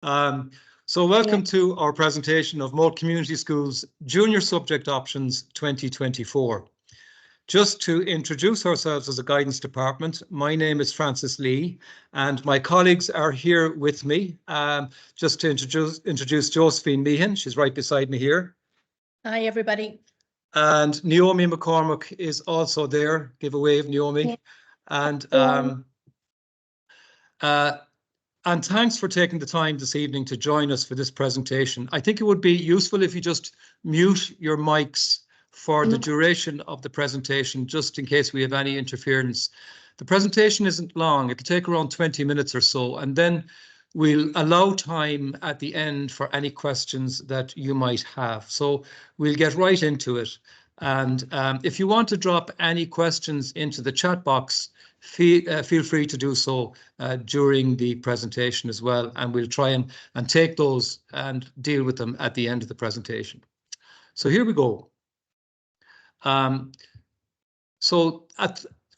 So welcome to our presentation of Moat Community Schools Junior Subject Options 2024. Just to introduce ourselves as a guidance department, my name is Francis Lee and my colleagues are here with me. Just to introduce Josephine Meehan, she's right beside me here. Hi, everybody. And Naomi McCormick is also there. Give a wave, Naomi. Yeah. And thanks for taking the time this evening to join us for this presentation. I think it would be useful if you just mute your mics for the duration of the presentation, just in case we have any interference. The presentation isn't long. It'll take around 20 minutes or so, and then we'll allow time at the end for any questions that you might have. So we'll get right into it. And if you want to drop any questions into the chat box, feel free to do so during the presentation as well, and we'll try and take those and deal with them at the end of the presentation. So here we go.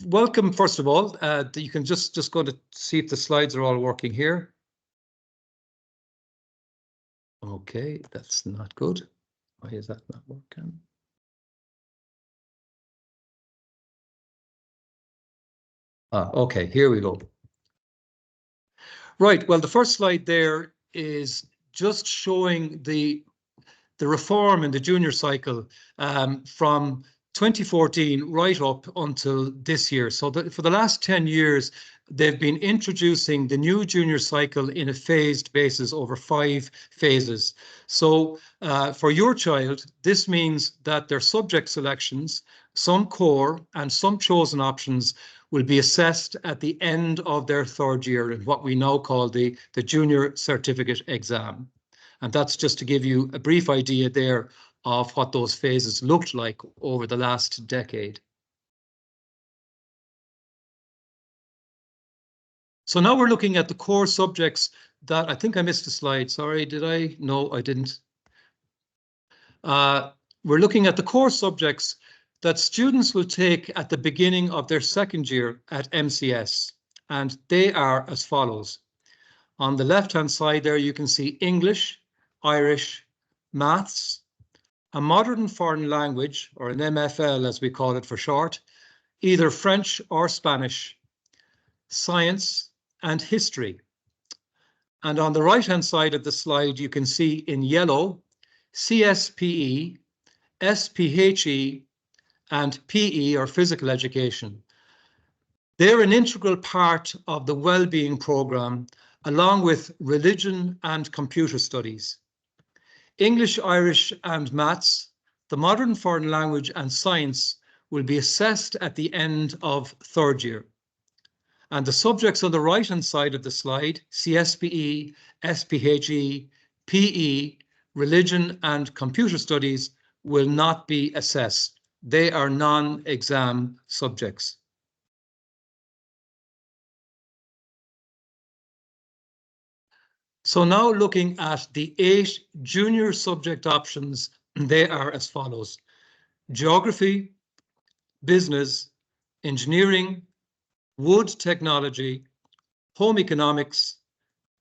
Welcome, first of all. You can just go to see if the slides are all working here. Okay, that's not good. Why is that not working? Okay, here we go. Right, well, the first slide there is just showing the reform in the junior cycle from 2014 right up until this year. So for the last 10 years, they've been introducing the new junior cycle in a phased basis over 5 phases. So for your child, this means that their subject selections, some core and some chosen options, will be assessed at the end of their 3rd year in what we now call the junior certificate exam. And that's just to give you a brief idea there of what those phases looked like over the last decade. So now we're looking at the core subjects that I think I missed a slide. Sorry, did I? No, I didn't. We're looking at the core subjects that students will take at the beginning of their 2nd year at MCS, and they are as follows. On the left-hand side there, you can see English, Irish, maths, a modern foreign language, or an MFL as we call it for short, either French or Spanish, science, and history. And on the right-hand side of the slide, you can see in yellow, CSPE, SPHE, and PE, or physical education. They're an integral part of the well-being programme, along with religion and computer studies. English, Irish, and maths, the modern foreign language, and science will be assessed at the end of 3rd year. And the subjects on the right-hand side of the slide, CSPE, SPHE, PE, religion, and computer studies, will not be assessed. They are non-exam subjects. So now looking at the 8 junior subject options, they are as follows: geography, business, engineering, wood technology, home economics,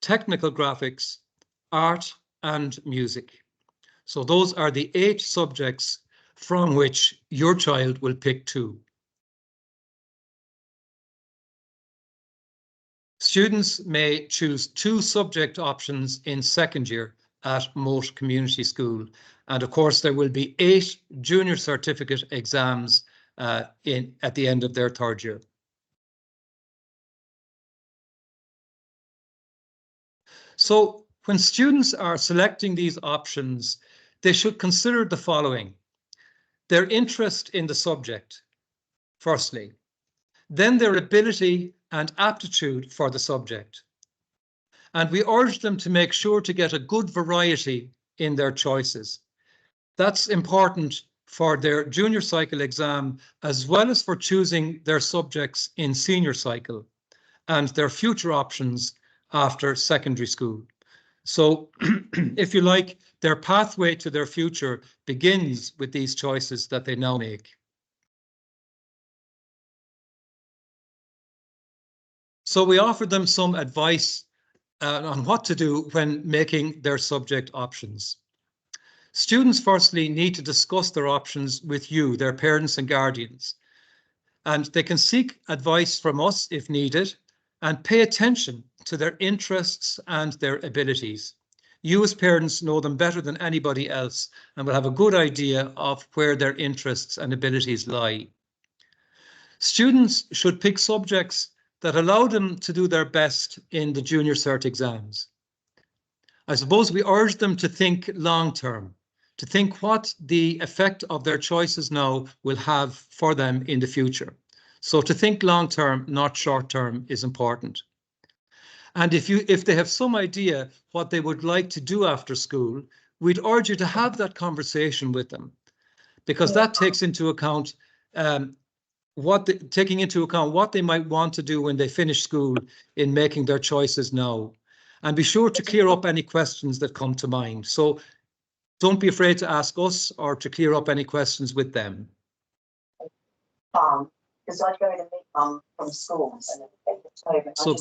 technical graphics, art, and music. So those are the 8 subjects from which your child will pick 2. Students may choose 2 subject options in 2nd year at Moat Community School. And of course, there will be 8 junior certificate exams at the end of their 3rd year. So when students are selecting these options, they should consider the following: their interest in the subject, firstly, then their ability and aptitude for the subject. And we urge them to make sure to get a good variety in their choices. That's important for their junior cycle exam, as well as for choosing their subjects in senior cycle and their future options after secondary school. So if you like, their pathway to their future begins with these choices that they now make. So we offer them some advice on what to do when making their subject options. Students firstly need to discuss their options with you, their parents and guardians, and they can seek advice from us if needed and pay attention to their interests and their abilities. You as parents know them better than anybody else and will have a good idea of where their interests and abilities lie. Students should pick subjects that allow them to do their best in the Junior Cert exams. I suppose we urge them to think long term, to think what the effect of their choices now will have for them in the future. So to think long term, not short term, is important. And if they have some idea what they would like to do after school, we'd urge you to have that conversation with them, because that takes into account taking into account what they might want to do when they finish school in making their choices now. And be sure to clear up any questions that come to mind. So don't be afraid to ask us or to clear up any questions with them. Because I'd go to meet mum from schools and everything. So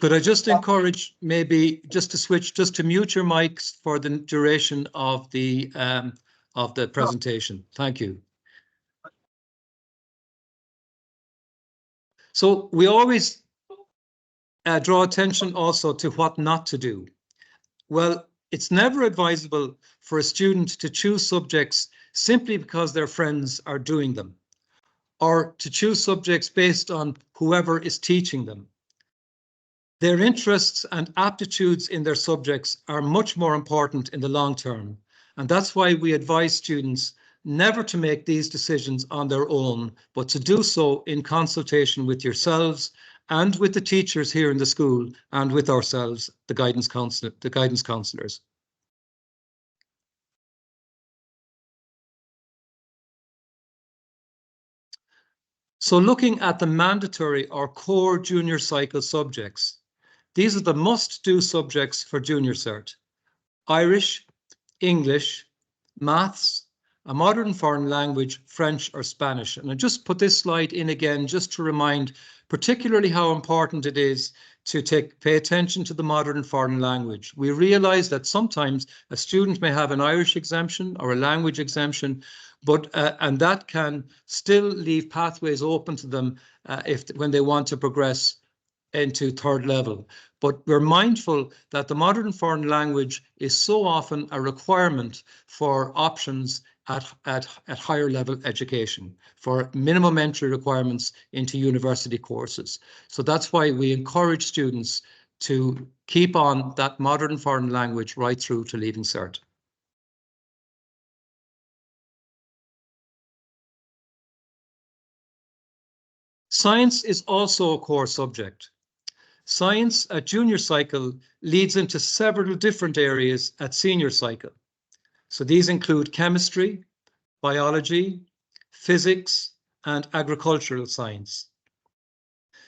could I just encourage maybe just to switch, just to mute your mics for the duration of the presentation. Thank you. So we always draw attention also to what not to do. Well, it's never advisable for a student to choose subjects simply because their friends are doing them, or to choose subjects based on whoever is teaching them. Their interests and aptitudes in their subjects are much more important in the long term, and that's why we advise students never to make these decisions on their own, but to do so in consultation with yourselves and with the teachers here in the school and with ourselves, the guidance counsellors. So looking at the mandatory or core junior cycle subjects, these are the must-do subjects for Junior Cert: Irish, English, maths, a modern foreign language, French or Spanish. And I just put this slide in again just to remind particularly how important it is to pay attention to the modern foreign language. We realise that sometimes a student may have an Irish exemption or a language exemption, but and that can still leave pathways open to them when they want to progress into third level. But we're mindful that the modern foreign language is so often a requirement for options at higher level education, for minimum entry requirements into university courses. So that's why we encourage students to keep on that modern foreign language right through to Leaving Cert. Science is also a core subject. Science at junior cycle leads into several different areas at senior cycle. So these include chemistry, biology, physics, and agricultural science.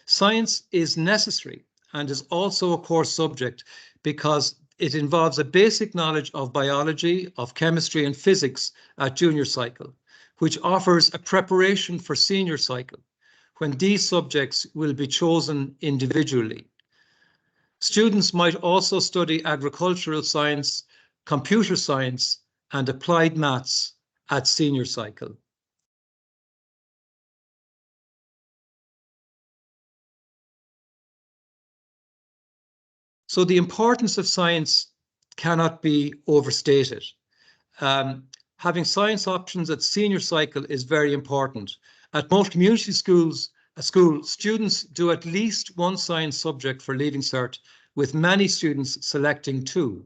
Science is necessary and is also a core subject because it involves a basic knowledge of biology, of chemistry and physics at junior cycle, which offers a preparation for senior cycle, when these subjects will be chosen individually. Students might also study agricultural science, computer science, and applied maths at senior cycle. So the importance of science cannot be overstated. Having science options at senior cycle is very important. At most community schools, students do at least one science subject for Leaving Cert, with many students selecting two.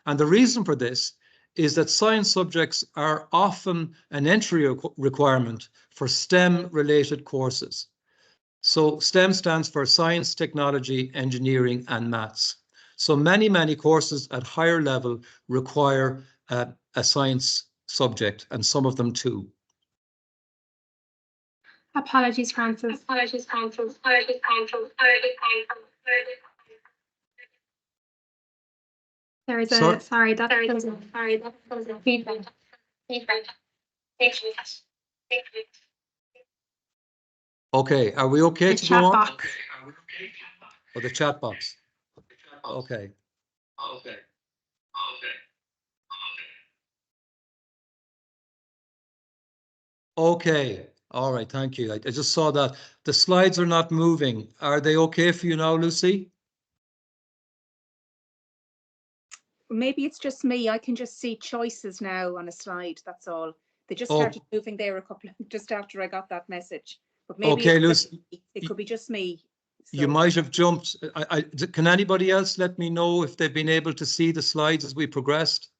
And the reason for this is that science subjects are often an entry requirement for STEM-related courses. So STEM stands for science, technology, engineering, and maths. So many courses at higher level require a science subject, and some of them too. Apologies, Francis. Apologies, Francis. Apologies, Francis. There is a sorry, that is a feedback. Okay, are we okay The to go on? chat box. Or the chat box? Okay. Okay. All right. Thank you. I just saw that the slides are not moving. Are they okay for you now, Lucy? Maybe it's just me. I can just see choices now on a slide. That's all. They just started moving there a couple of, just after I got that message. But maybe Okay, Lucy, it could be just me. you might have jumped. Can anybody else let me know if they've been able to see the slides as we progressed?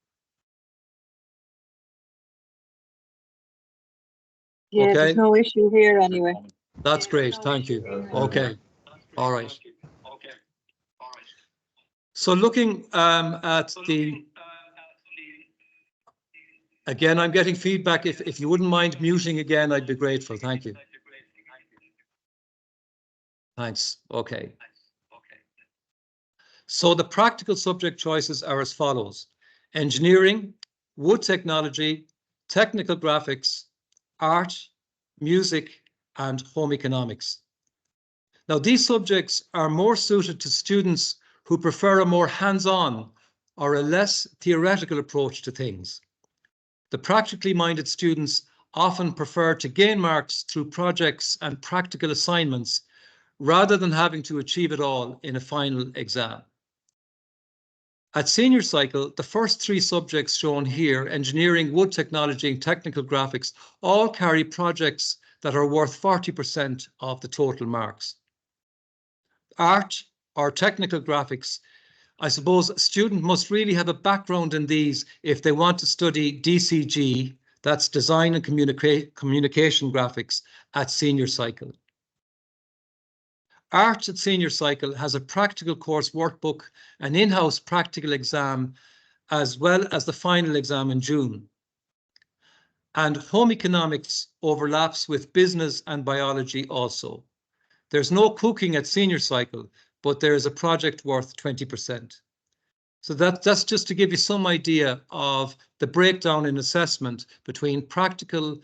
Yeah, Okay. there's no issue here anyway. That's great. Thank you. Okay. All right. So looking at the, again, I'm getting feedback. If you wouldn't mind muting again, I'd be grateful. Thank you. Thanks. Okay. So the practical subject choices are as follows: engineering, wood technology, technical graphics, art, music, and home economics. Now, these subjects are more suited to students who prefer a more hands-on or a less theoretical approach to things. The practically minded students often prefer to gain marks through projects and practical assignments rather than having to achieve it all in a final exam. At senior cycle, the first three subjects shown here, engineering, wood technology, and technical graphics, all carry projects that are worth 40% of the total marks. Art or technical graphics, I suppose a student must really have a background in these if they want to study DCG, that's design and communication graphics, at senior cycle. Art at senior cycle has a practical course workbook, an in-house practical exam, as well as the final exam in June. And home economics overlaps with business and biology also. There's no cooking at senior cycle, but there is a project worth 20%. So that's just to give you some idea of the breakdown in assessment between practical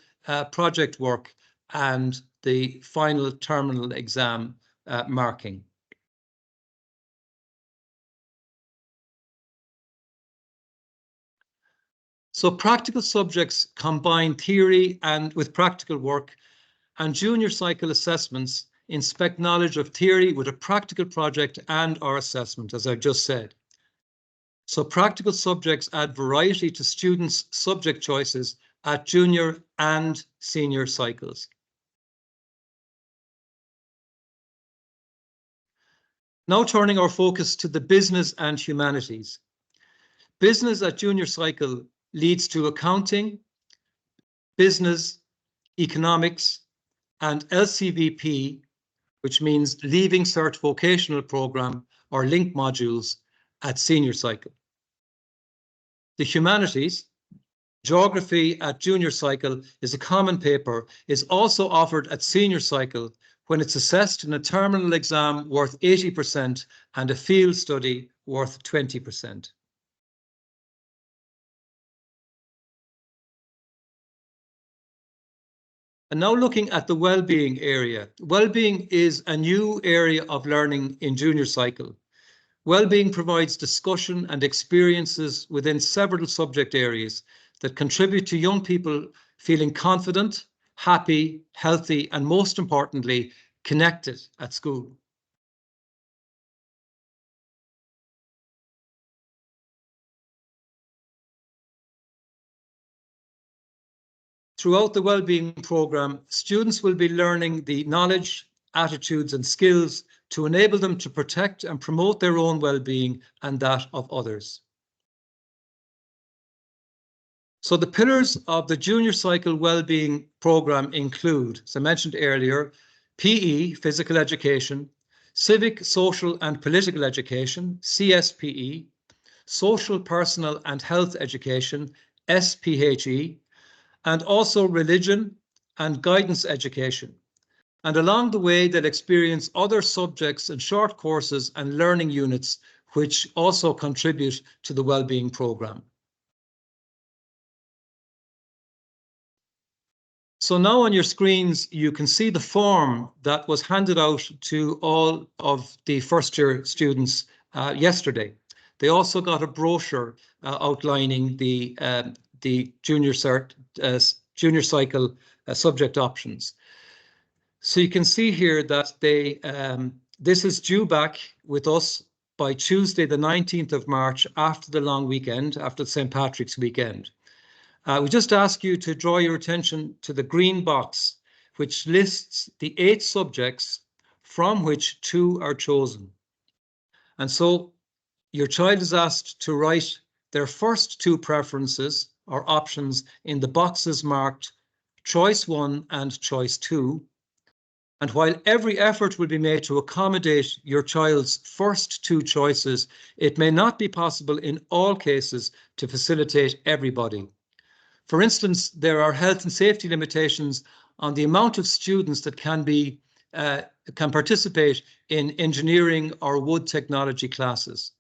project work and the final terminal exam marking. So practical subjects combine theory and with practical work, and junior cycle assessments inspect knowledge of theory with a practical project and or assessment, as I've just said. So practical subjects add variety to students' subject choices at junior and senior cycles. Now turning our focus to the business and humanities. Business at junior cycle leads to accounting, business, economics, and LCVP, which means Leaving Cert Vocational Programme or link modules at senior cycle. The humanities, geography at junior cycle is a common paper, is also offered at senior cycle when it's assessed in a terminal exam worth 80% and a field study worth 20%. And now looking at the well-being area. Well-being is a new area of learning in junior cycle. Well-being provides discussion and experiences within several subject areas that contribute to young people feeling confident, happy, healthy, and most importantly, connected at school. Throughout the well-being programme, students will be learning the knowledge, attitudes, and skills to enable them to protect and promote their own well-being and that of others. So the pillars of the junior cycle well-being programme include, as I mentioned earlier, PE, physical education, civic, social and political education, CSPE, social, personal and health education, SPHE, and also religion and guidance education. And along the way, they'll experience other subjects and short courses and learning units, which also contribute to the well-being programme. So now on your screens, you can see the form that was handed out to all of the first year students yesterday. They also got a brochure outlining the junior cycle subject options. So you can see here that this is due back with us by Tuesday, the 19th of March, after the long weekend, after St. Patrick's weekend. We just ask you to draw your attention to the green box, which lists the 8 subjects from which 2 are chosen. And so your child is asked to write their first 2 preferences or options in the boxes marked choice 1 and choice 2. And while every effort will be made to accommodate your child's first 2 choices, it may not be possible in all cases to facilitate everybody. For instance, there are health and safety limitations on the amount of students that can participate in engineering or wood technology classes.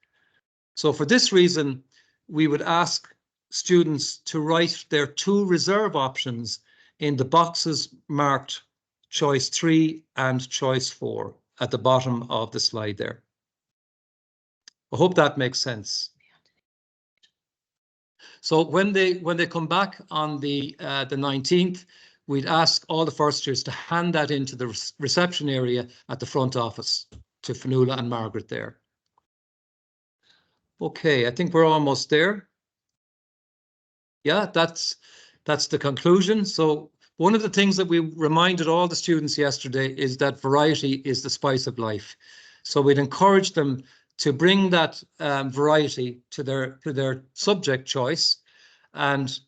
So for this reason, we would ask students to write their 2 reserve options in the boxes marked choice 3 and choice 4 at the bottom of the slide there. I hope that makes sense. So when they come back on the 19th, we'd ask all the first years to hand that into the reception area at the front office to Fionnuala and Margaret there. Okay, I think we're almost there. Yeah, that's the conclusion. So one of the things that we reminded all the students yesterday is that variety is the spice of life. So we'd encourage them to bring that variety to their subject choice and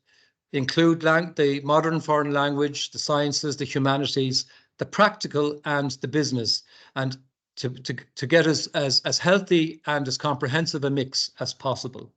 include the modern foreign language, the sciences, the humanities, the practical and the business, and to get as healthy and as comprehensive a mix as possible.